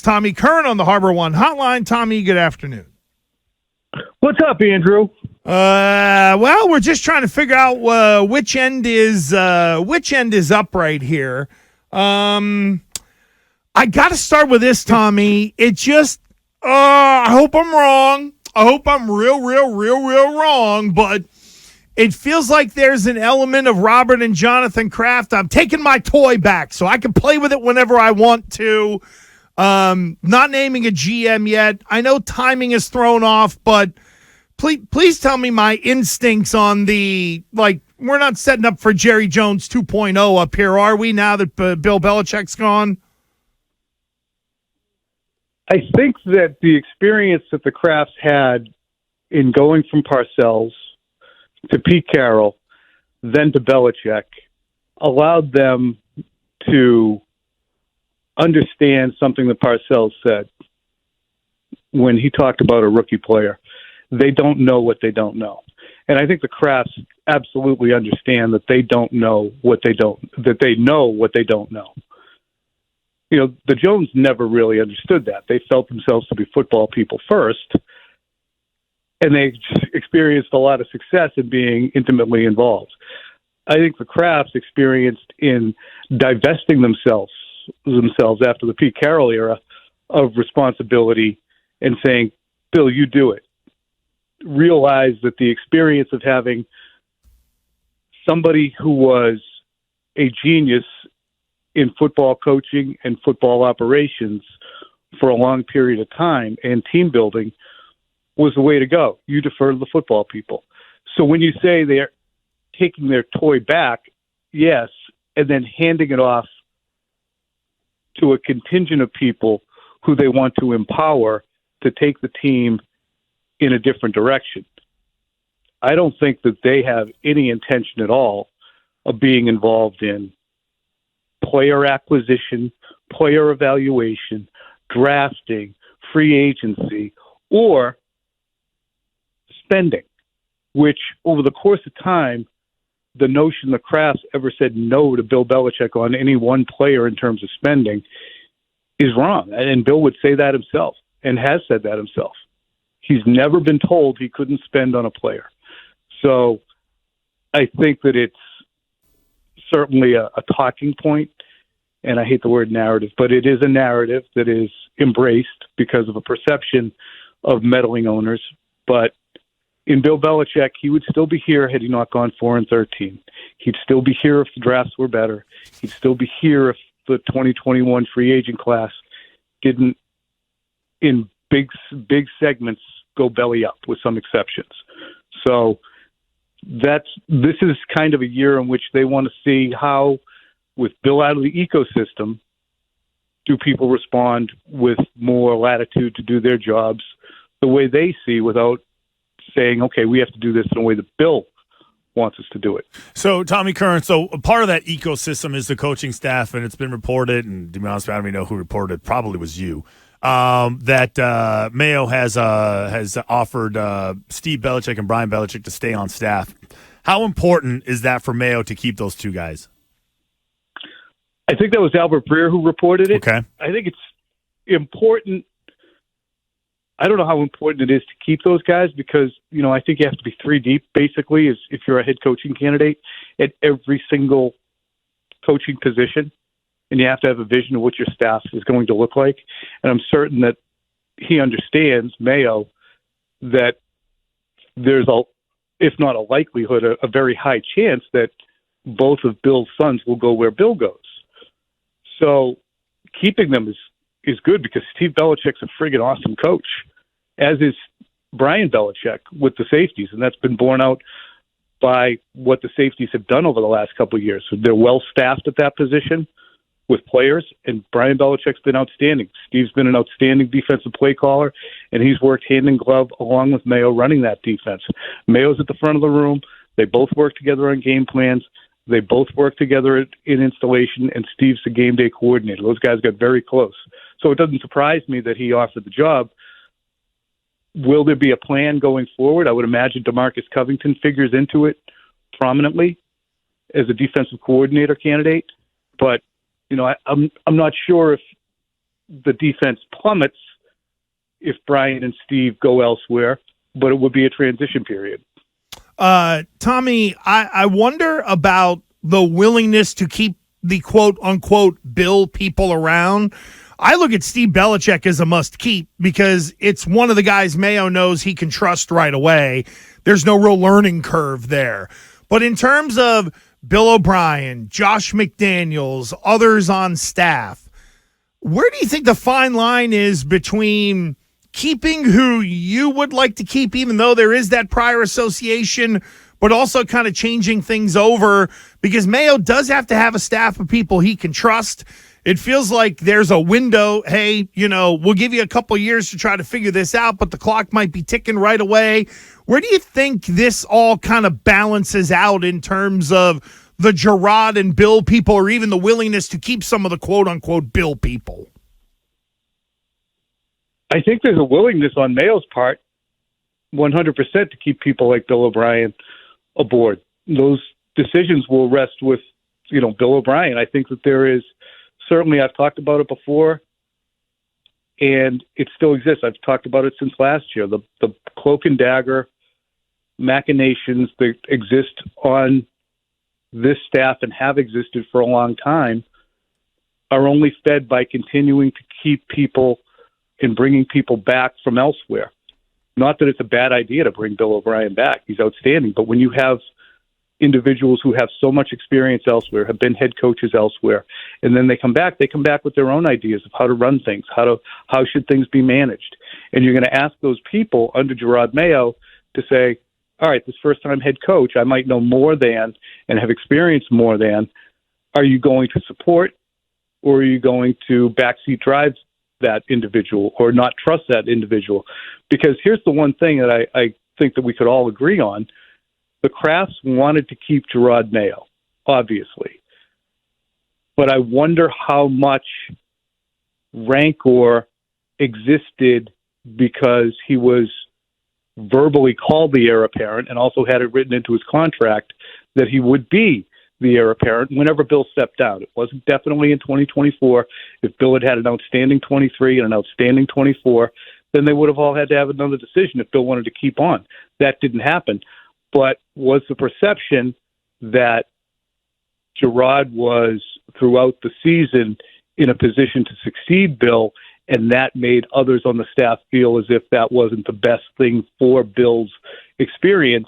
Tommy Curran on the Harbor One Hotline. Tommy, good afternoon. What's up, Andrew? Well, we're just trying to figure out which end is up right here. I got to start with this, Tommy. It just, I hope I'm wrong. I hope I'm real wrong, but it feels like there's an element of Robert and Jonathan Kraft. I'm taking my toy back so I can play with it whenever I want to. Not naming a GM yet. I know timing is thrown off, but please tell me my instincts on the, like, we're not setting up for Jerry Jones 2.0 up here, are we, now that Bill Belichick's gone? I think that the experience that the Krafts had in going from Parcells to Pete Carroll, then to Belichick, allowed them to understand something that Parcells said when he talked about a rookie player. They don't know what they don't know. And I think the Krafts absolutely understand that they don't know what they don't, that they know what they don't know. You know, the Jones never really understood that. They felt themselves to be football people first, and they experienced a lot of success in being intimately involved. I think the Krafts experienced in divesting themselves after the Pete Carroll era of responsibility and saying, Bill, you do it. Realize that the experience of having somebody who was a genius in football coaching and football operations for a long period of time and team building was the way to go. You defer to the football people. So when you say they're taking their toy back, yes, and then handing it off to a contingent of people who they want to empower to take the team in a different direction. I don't think that they have any intention at all of being involved in player acquisition, player evaluation, drafting, free agency, or spending, which over the course of time, the notion the Krafts ever said no to Bill Belichick on any one player in terms of spending is wrong. And Bill would say that himself and has said that himself. He's never been told he couldn't spend on a player. So I think that it's certainly a talking point, and I hate the word narrative, but it is a narrative that is embraced because of a perception of meddling owners. But in Bill Belichick, he would still be here had he not gone 4-13. He'd still be here if the drafts were better. He'd still be here if the 2021 free agent class didn't, in big segments, go belly up, with some exceptions. So this is kind of a year in which they want to see how, with Bill out of the ecosystem, do people respond with more latitude to do their jobs the way they see, without saying, okay, we have to do this in a way that Bill wants us to do it. So, Tommy Curran, so a part of that ecosystem is the coaching staff, and it's been reported, and to be honest, I don't even know who reported it, probably was you, that Mayo has offered Steve Belichick and Brian Belichick to stay on staff. How important is that for Mayo to keep those two guys? I think that was Albert Breer who reported it. Okay. I think it's important. I don't know how important it is to keep those guys because, you know, I think you have to be 3 deep, basically, if you're a head coaching candidate at every single coaching position. And you have to have a vision of what your staff is going to look like. And I'm certain that he understands, Mayo, that there's if not a likelihood, a very high chance that both of Bill's sons will go where Bill goes. So keeping them is good because Steve Belichick's a friggin' awesome coach, as is Brian Belichick with the safeties. And that's been borne out by what the safeties have done over the last couple of years. So they're well-staffed at that position with players, and Brian Belichick's been outstanding. Steve's been an outstanding defensive play caller, and he's worked hand in glove along with Mayo running that defense. Mayo's at the front of the room. They both work together on game plans. They both work together in installation, and Steve's the game day coordinator. Those guys got very close. So it doesn't surprise me that he offered the job. Will there be a plan going forward? I would imagine DeMarcus Covington figures into it prominently as a defensive coordinator candidate. But, you know, I'm not sure if the defense plummets if Brian and Steve go elsewhere, but it would be a transition period. Tommy, I wonder about the willingness to keep the quote-unquote Bill people around. I look at Steve Belichick as a must-keep because it's one of the guys Mayo knows he can trust right away. There's no real learning curve there. But in terms of Bill O'Brien, Josh McDaniels, others on staff, where do you think the fine line is between keeping who you would like to keep, even though there is that prior association, but also kind of changing things over? Because Mayo does have to have a staff of people he can trust. It feels like there's a window. Hey, we'll give you a couple years to try to figure this out, but the clock might be ticking right away. Where do you think this all kind of balances out in terms of the Jerod and Bill people, or even the willingness to keep some of the quote-unquote Bill people? I think there's a willingness on Mayo's part, 100%, to keep people like Bill O'Brien aboard. Those decisions will rest with, Bill O'Brien. I think that there is, certainly I've talked about it before, and it still exists. I've talked about it since last year. The cloak and dagger machinations that exist on this staff and have existed for a long time are only fed by continuing to keep people and bringing people back from elsewhere. Not that it's a bad idea to bring Bill O'Brien back. He's outstanding. But when you have individuals who have so much experience elsewhere, have been head coaches elsewhere, and then they come back with their own ideas of how to run things, how should things be managed. And you're going to ask those people under Jerod Mayo to say, all right, this first-time head coach, I might know more than and have experienced more than. Are you going to support, or are you going to backseat drive that individual or not trust that individual? Because here's the one thing that I think that we could all agree on. The Krafts wanted to keep Jerod Mayo, obviously. But I wonder how much rancor existed because he was verbally called the heir apparent and also had it written into his contract that he would be the heir apparent whenever Bill stepped down. It wasn't definitely in 2024. If Bill had an outstanding 23 and an outstanding 24, then they would have all had to have another decision if Bill wanted to keep on. That didn't happen. But was the perception that Jerod was, throughout the season, in a position to succeed Bill, and that made others on the staff feel as if that wasn't the best thing for Bill's experience?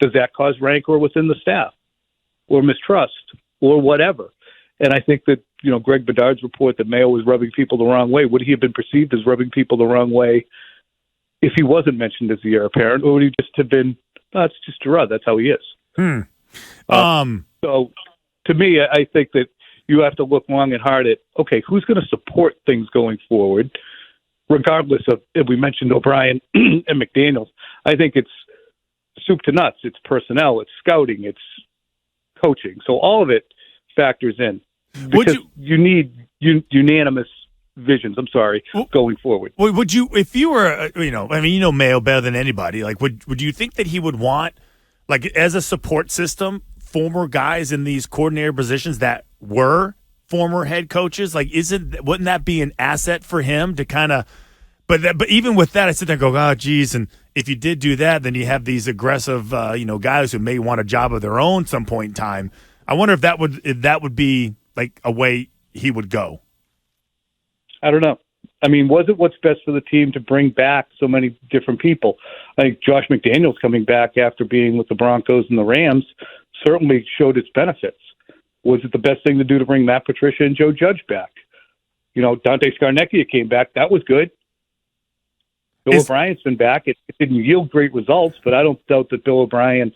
Does that cause rancor within the staff, or mistrust, or whatever? And I think that, Greg Bedard's report that Mayo was rubbing people the wrong way, would he have been perceived as rubbing people the wrong way if he wasn't mentioned as the heir apparent, or would he just have been, it's just Jerod, that's how he is? So to me, I think that you have to look long and hard at, okay, who's going to support things going forward, regardless of, if we mentioned O'Brien and McDaniels. I think it's soup to nuts. It's personnel, it's scouting, it's coaching. So all of it factors in. Because you need unanimous visions, going forward. Would you, if you were, Mayo better than anybody, would you think that he would want, as a support system, former guys in these coordinator positions that were former head coaches? Wouldn't that be an asset for him to kind of, but even with that, I sit there and go, oh, geez, and if you did do that, then you have these aggressive, guys who may want a job of their own some point in time. I wonder if that would be a way he would go. I don't know. Was it what's best for the team to bring back so many different people? I think Josh McDaniels coming back after being with the Broncos and the Rams certainly showed its benefits. Was it the best thing to do to bring Matt Patricia and Joe Judge back? Dante Scarnecchia came back. That was good. Bill O'Brien's been back. It didn't yield great results, but I don't doubt that Bill O'Brien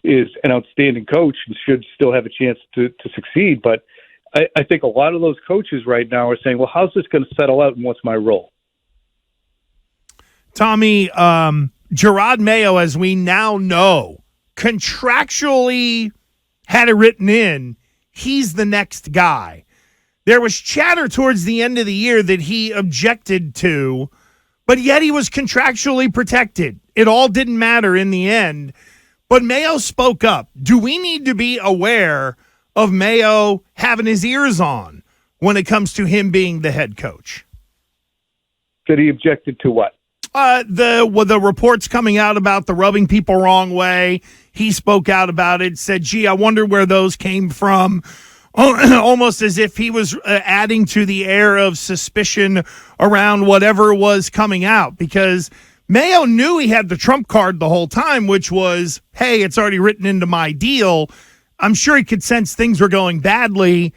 is an outstanding coach and should still have a chance to succeed. But I think a lot of those coaches right now are saying, well, how's this going to settle out and what's my role? Tommy, Jerod Mayo, as we now know, contractually had it written in, he's the next guy. There was chatter towards the end of the year that he objected to, but yet he was contractually protected. It all didn't matter in the end. But Mayo spoke up. Do we need to be aware of Mayo having his ears on when it comes to him being the head coach? That he objected to what? The reports coming out about the rubbing people wrong way. He spoke out about it, said, gee, I wonder where those came from. Almost as if he was adding to the air of suspicion around whatever was coming out, because Mayo knew he had the trump card the whole time, which was, hey, it's already written into my deal. I'm sure he could sense things were going badly.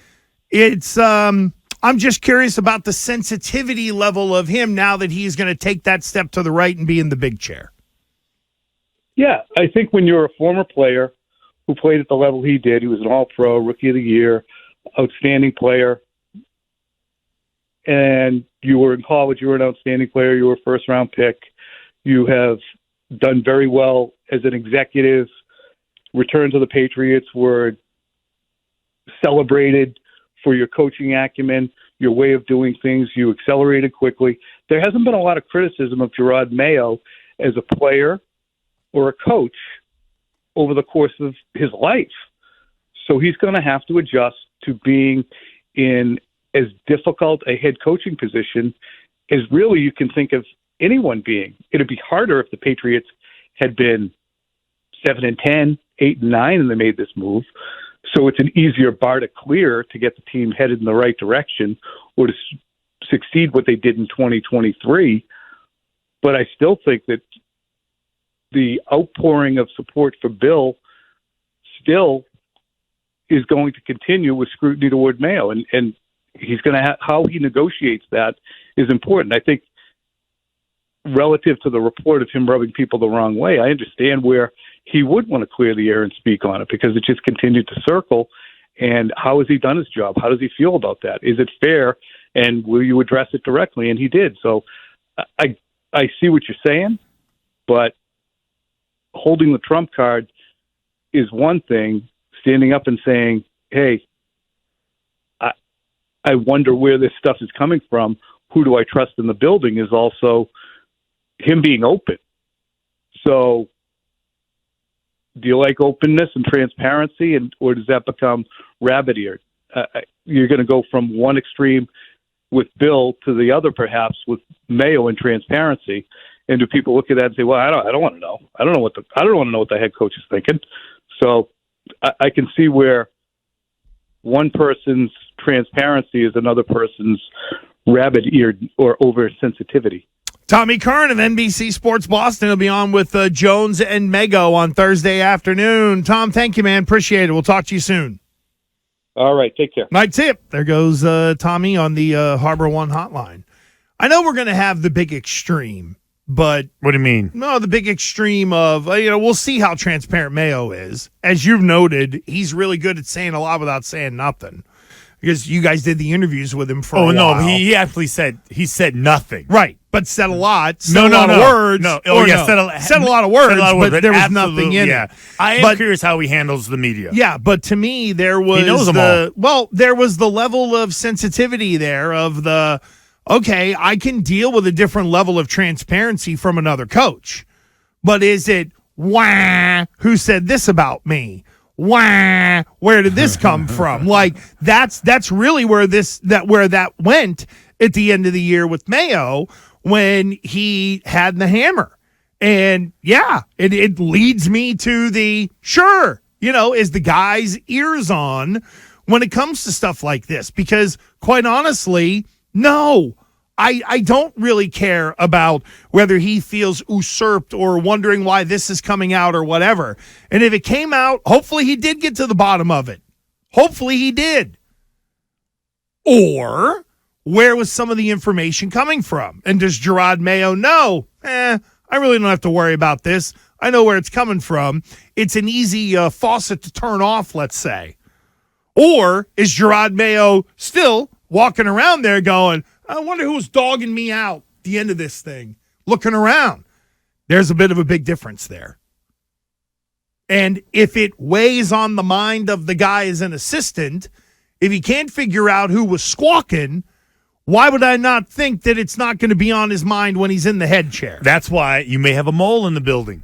I'm just curious about the sensitivity level of him now that he's going to take that step to the right and be in the big chair. Yeah, I think when you're a former player who played at the level he did, he was an all-pro, rookie of the year, outstanding player, and you were in college, you were an outstanding player, you were a first-round pick, you have done very well as an executive, return to the Patriots were celebrated for your coaching acumen, your way of doing things, you accelerated quickly. There hasn't been a lot of criticism of Jerod Mayo as a player or a coach over the course of his life. So he's going to have to adjust to being in as difficult a head coaching position as really you can think of anyone being. It'd be harder if the Patriots had been 7-10, 8-9, and they made this move. So it's an easier bar to clear to get the team headed in the right direction or to succeed what they did in 2023. But I still think that the outpouring of support for Bill still is going to continue with scrutiny toward Mayo. And he's going to how he negotiates that is important. I think relative to the report of him rubbing people the wrong way, I understand where he would want to clear the air and speak on it because it just continued to circle. And how has he done his job? How does he feel about that? Is it fair? And will you address it directly? And he did. So I see what you're saying, but holding the trump card is one thing. Standing up and saying, hey, I wonder where this stuff is coming from. Who do I trust in the building is also him being open. So do you like openness and transparency, or does that become rabbit-eared? You're going to go from one extreme with Bill to the other, perhaps, with Mayo and transparency. And do people look at that and say, "Well, I don't want to know. I don't want to know what the head coach is thinking." So I can see where one person's transparency is another person's rabbit-eared or oversensitivity. Tommy Curran of NBC Sports Boston will be on with Jones and Mego on Thursday afternoon. Tom, thank you, man. Appreciate it. We'll talk to you soon. All right. Take care. Night tip. There goes Tommy on the Harbor One hotline. I know we're going to have the big extreme, but... What do you mean? No, the big extreme of, we'll see how transparent Mayo is. As you've noted, he's really good at saying a lot without saying nothing. Because you guys did the interviews with him for a while. Oh, no, he actually said nothing. Right, but said a lot. Said a lot of words. No, said a lot of words, but there was nothing in it. I am curious how he handles the media. Yeah, but to me, there was he knows them all. Well, there was the level of sensitivity there of okay, I can deal with a different level of transparency from another coach. But is it, who said this about me? Where did this come from? Like that's really where that went at the end of the year with Mayo when he had the hammer. And yeah, it leads me to the is the guy's ears on when it comes to stuff like this? Because quite honestly, no. I don't really care about whether he feels usurped or wondering why this is coming out or whatever. And if it came out, hopefully he did get to the bottom of it. Hopefully he did. Or where was some of the information coming from? And does Jerod Mayo know? I really don't have to worry about this. I know where it's coming from. It's an easy faucet to turn off, let's say. Or is Jerod Mayo still walking around there going, I wonder who's dogging me out at the end of this thing, looking around. There's a bit of a big difference there. And if it weighs on the mind of the guy as an assistant, if he can't figure out who was squawking, why would I not think that it's not going to be on his mind when he's in the head chair? That's why you may have a mole in the building.